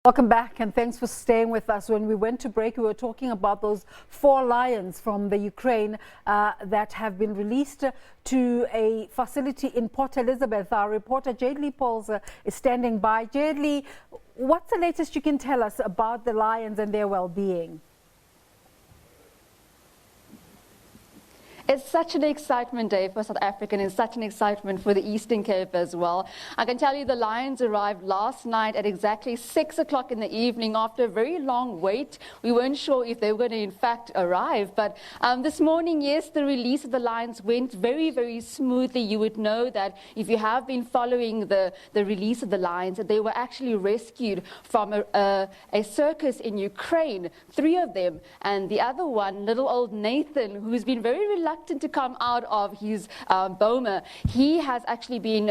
Welcome back, and thanks for staying with us. When we went to break, we were talking about those 4 lions from the Ukraine that have been released to a facility in Port Elizabeth. Our reporter Jayed-Leigh Paulse is standing by. Jayed-Leigh, what's the latest you can tell us about the lions and their well-being? It's such an excitement day for South Africa, and it's such an excitement for the Eastern Cape as well. I can tell you the lions arrived last night at exactly 6 o'clock in the evening after a very long wait. We weren't sure if they were going to in fact arrive, but this morning, yes, the release of the lions went very, very smoothly. You would know that if you have been following the release of the lions, that they were actually rescued from a circus in Ukraine, 3 of them, and the other one, little old Nathan, who's been very reluctant to come out of his boma. He has actually been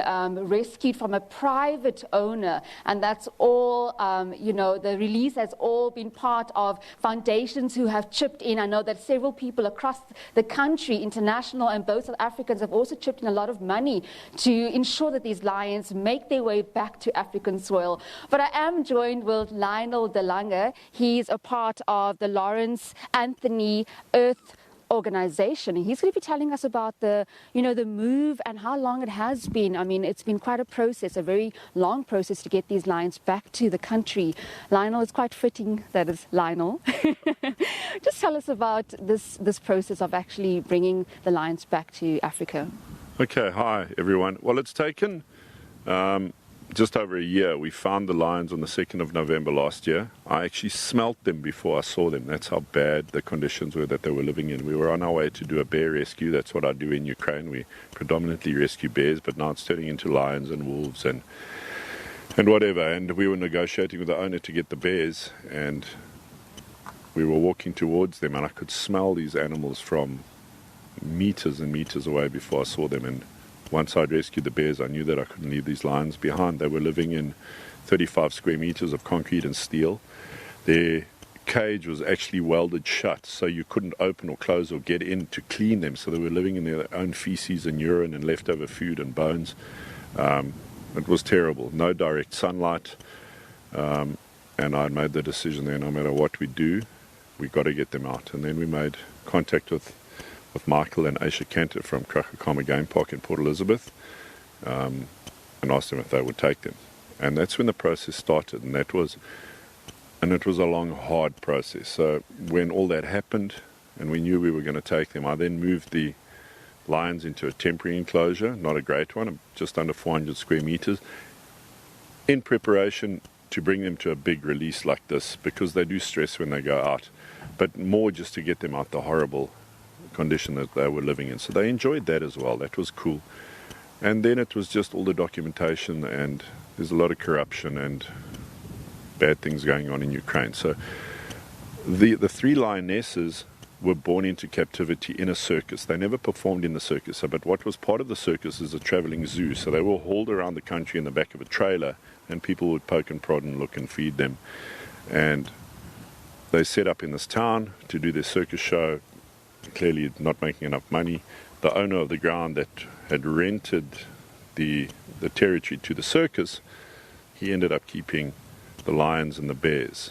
rescued from a private owner, and that's all, the release has all been part of foundations who have chipped in. I know that several people across the country, international and both South Africans, have also chipped in a lot of money to ensure that these lions make their way back to African soil. But I am joined with Lionel de Lange. He's a part of the Lawrence Anthony Earth organization. He's going to be telling us about the move and how long it has been. I mean, it's been quite a process, a very long process to get these lions back to the country. Lionel, is quite fitting that is Lionel. Just tell us about this process of actually bringing the lions back to Africa. Okay, hi everyone. Well, it's taken just over a year. We found the lions on the 2nd of November last year. I actually smelt them before I saw them. That's how bad the conditions were that they were living in. We were on our way to do a bear rescue. That's what I do in Ukraine. We predominantly rescue bears, but now it's turning into lions and wolves and whatever. And we were negotiating with the owner to get the bears, and we were walking towards them, and I could smell these animals from meters and meters away before I saw them. And once I'd rescued the bears, I knew that I couldn't leave these lions behind. They were living in 35 square meters of concrete and steel. Their cage was actually welded shut, so you couldn't open or close or get in to clean them. So they were living in their own feces and urine and leftover food and bones. It was terrible. No direct sunlight. And I made the decision there, no matter what we do, we got to get them out. And then we made contact with Michael and Aisha Cantor from Kragga Kamma Game Park in Port Elizabeth, and asked them if they would take them. And that's when the process started, and it was a long, hard process. So when all that happened and we knew we were going to take them, I then moved the lions into a temporary enclosure, not a great one, just under 400 square meters, in preparation to bring them to a big release like this, because they do stress when they go out, but more just to get them out the horrible condition that they were living in. So they enjoyed that as well. That was cool. And then it was just all the documentation, and there's a lot of corruption and bad things going on in Ukraine. So the 3 lionesses were born into captivity in a circus. They never performed in the circus, but what was part of the circus is a traveling zoo. So they were hauled around the country in the back of a trailer, and people would poke and prod and look and feed them. And they set up in this town to do their circus show, clearly not making enough money. The owner of the ground that had rented the territory to the circus, he ended up keeping the lions and the bears.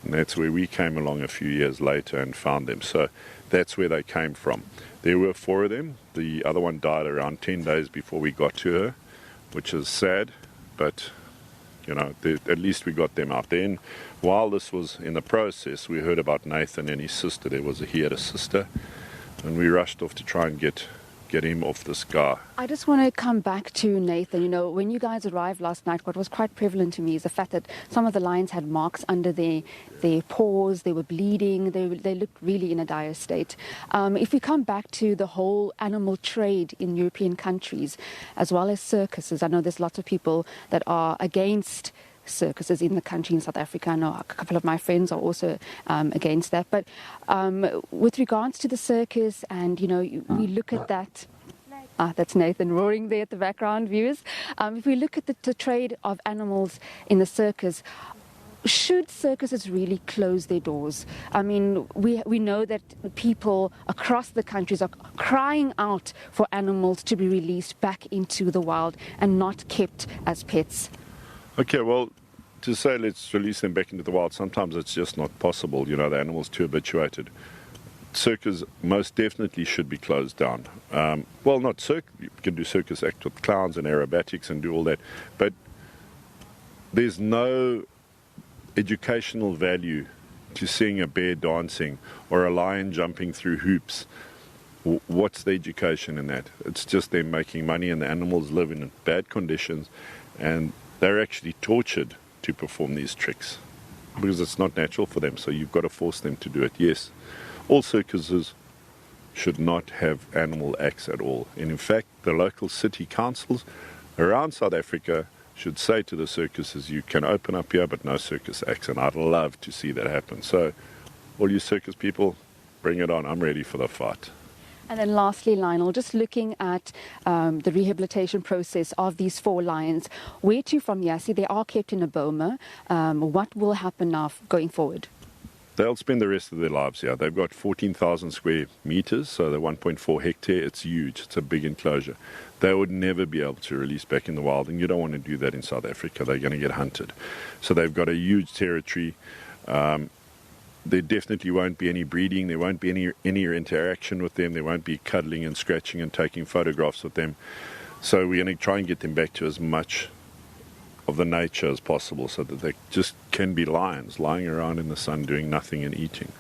And that's where we came along a few years later and found them. So that's where they came from. There were 4 of them. The other one died around 10 days before we got to her, which is sad, but at least we got them out. Then, while this was in the process, we heard about Nathan and his sister. He had a sister, and we rushed off to try and get him off this guy. I just want to come back to Nathan. When you guys arrived last night, what was quite prevalent to me is the fact that some of the lions had marks under their paws. They were bleeding. They looked really in a dire state. If we come back to the whole animal trade in European countries, as well as circuses, I know there's lots of people that are against circuses in the country in South Africa. I know a couple of my friends are also against that. But with regards to the circus, and we look at that. That's Nathan roaring there at the background, viewers. If we look at the trade of animals in the circus, should circuses really close their doors? I mean, we know that people across the countries are crying out for animals to be released back into the wild and not kept as pets. Okay, well, to say let's release them back into the wild, sometimes it's just not possible. You know, the animal's too habituated. Circus most definitely should be closed down. Well, not circus. You can do circus act with clowns and aerobatics and do all that, but there's no educational value to seeing a bear dancing or a lion jumping through hoops. What's the education in that? It's just them making money, and the animals live in bad conditions, and they're actually tortured to perform these tricks because it's not natural for them, so you've got to force them to do it. Yes, all circuses should not have animal acts at all. And in fact, the local city councils around South Africa should say to the circuses, you can open up here, but no circus acts. And I'd love to see that happen. So all you circus people, bring it on. I'm ready for the fight. And then lastly, Lionel, just looking at the rehabilitation process of these 4 lions, where to from here? I see they are kept in a boma. What will happen now going forward? They'll spend the rest of their lives here. They've got 14,000 square meters, so they're 1.4 hectare. It's huge. It's a big enclosure. They would never be able to release back in the wild, and you don't want to do that in South Africa. They're going to get hunted. So they've got a huge territory. There definitely won't be any breeding. There won't be any interaction with them. There won't be cuddling and scratching and taking photographs with them. So we're going to try and get them back to as much of the nature as possible, so that they just can be lions lying around in the sun doing nothing and eating.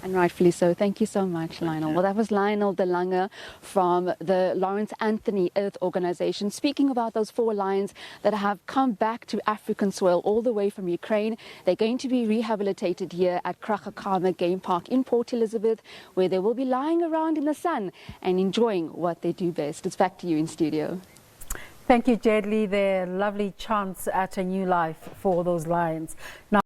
And rightfully so. Thank you so much, Lionel. Well, that was Lionel de Lange from the Lawrence Anthony Earth Organization, speaking about those 4 lions that have come back to African soil all the way from Ukraine. They're going to be rehabilitated here at Kragga Kamma Game Park in Port Elizabeth, where they will be lying around in the sun and enjoying what they do best. It's back to you in studio. Thank you, Jayed-Leigh. Their lovely chance at a new life for those lions. Now,